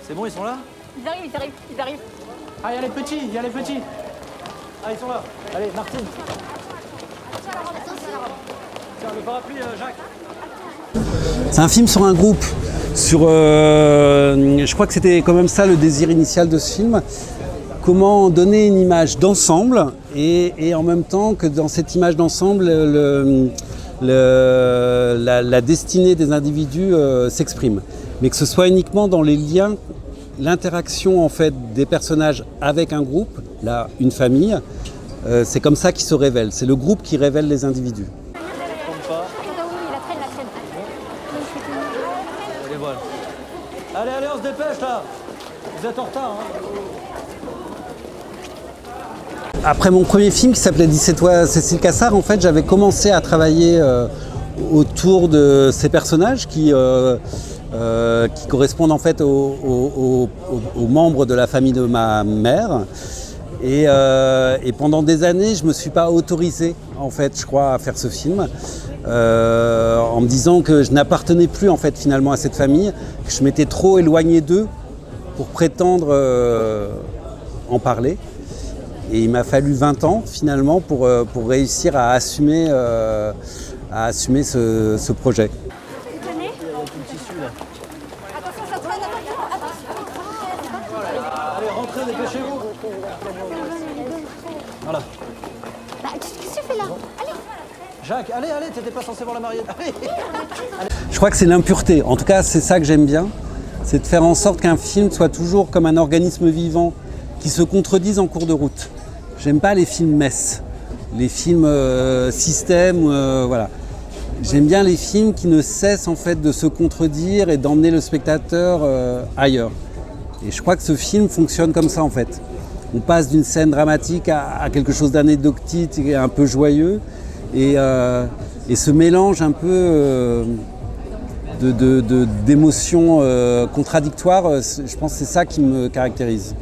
C'est bon, ils sont là? Ils arrivent, ils arrivent, ils arrivent. Ah, il y a les petits, il y a les petits. Ah, ils sont là. Allez, Martine. Tiens, le parapluie, Jacques. C'est un film sur un groupe, sur, je crois que c'était quand même ça le désir initial de ce film. Comment donner une image d'ensemble et en même temps que dans cette image d'ensemble, la destinée des individus s'exprime. Mais que ce soit uniquement dans les liens, l'interaction en fait des personnages avec un groupe, là une famille, c'est comme ça qu'ils se révèlent. C'est le groupe qui révèle les individus. Allez, voilà. Allez, allez, on se dépêche là. Vous êtes en retard, hein. Après mon premier film qui s'appelait 17 fois Cécile Cassard, en fait, j'avais commencé à travailler autour de ces personnages qui correspondent en fait aux membres de la famille de ma mère. Et pendant des années, je ne me suis pas autorisé, en fait, je crois, à faire ce film, en me disant que je n'appartenais plus en fait finalement à cette famille, que je m'étais trop éloigné d'eux pour prétendre en parler. Et il m'a fallu 20 ans finalement pour réussir à assumer ce projet. Vous tenez ? Attention, ça traîne, attention. Allez, rentrez, dépêchez-vous. Voilà. Bah, qu'est-ce que tu fais là ? Allez. Jacques, allez, allez, t'étais pas censé voir la mariée. Allez. Je crois que c'est l'impureté. En tout cas, c'est ça que j'aime bien. C'est de faire en sorte qu'un film soit toujours comme un organisme vivant qui se contredise en cours de route. J'aime pas les films messes, les films système, voilà. J'aime bien les films qui ne cessent en fait de se contredire et d'emmener le spectateur ailleurs. Et je crois que ce film fonctionne comme ça en fait. On passe d'une scène dramatique à quelque chose d'anecdotique et un peu joyeux. Et ce mélange un peu d'émotions contradictoires, je pense que c'est ça qui me caractérise.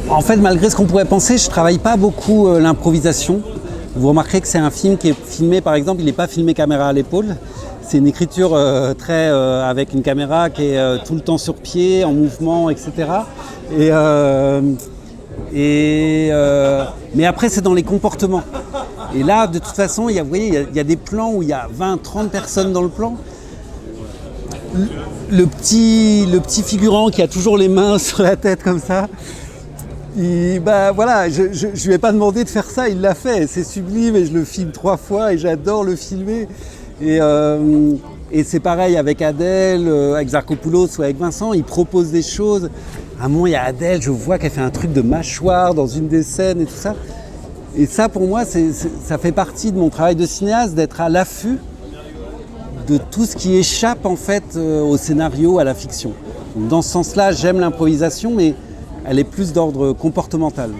En fait, malgré ce qu'on pourrait penser, je ne travaille pas beaucoup l'improvisation. Vous remarquerez que c'est un film qui est filmé, par exemple, il n'est pas filmé caméra à l'épaule. C'est une écriture avec une caméra qui est tout le temps sur pied, en mouvement, etc. Mais après, c'est dans les comportements. Et là, de toute façon, vous voyez, il y a des plans où il y a 20, 30 personnes dans le plan. Le petit figurant qui a toujours les mains sur la tête comme ça, voilà, je lui ai pas demandé de faire ça, il l'a fait, c'est sublime et je le filme 3 fois et j'adore le filmer. Et c'est pareil avec Adèle, avec Zarkopoulos ou avec Vincent, ils proposent des choses. À un moment, il y a Adèle, je vois qu'elle fait un truc de mâchoire dans une des scènes et tout ça. Et ça, pour moi, ça fait partie de mon travail de cinéaste, d'être à l'affût de tout ce qui échappe en fait au scénario, à la fiction. Donc, dans ce sens-là, j'aime l'improvisation, mais elle est plus d'ordre comportemental.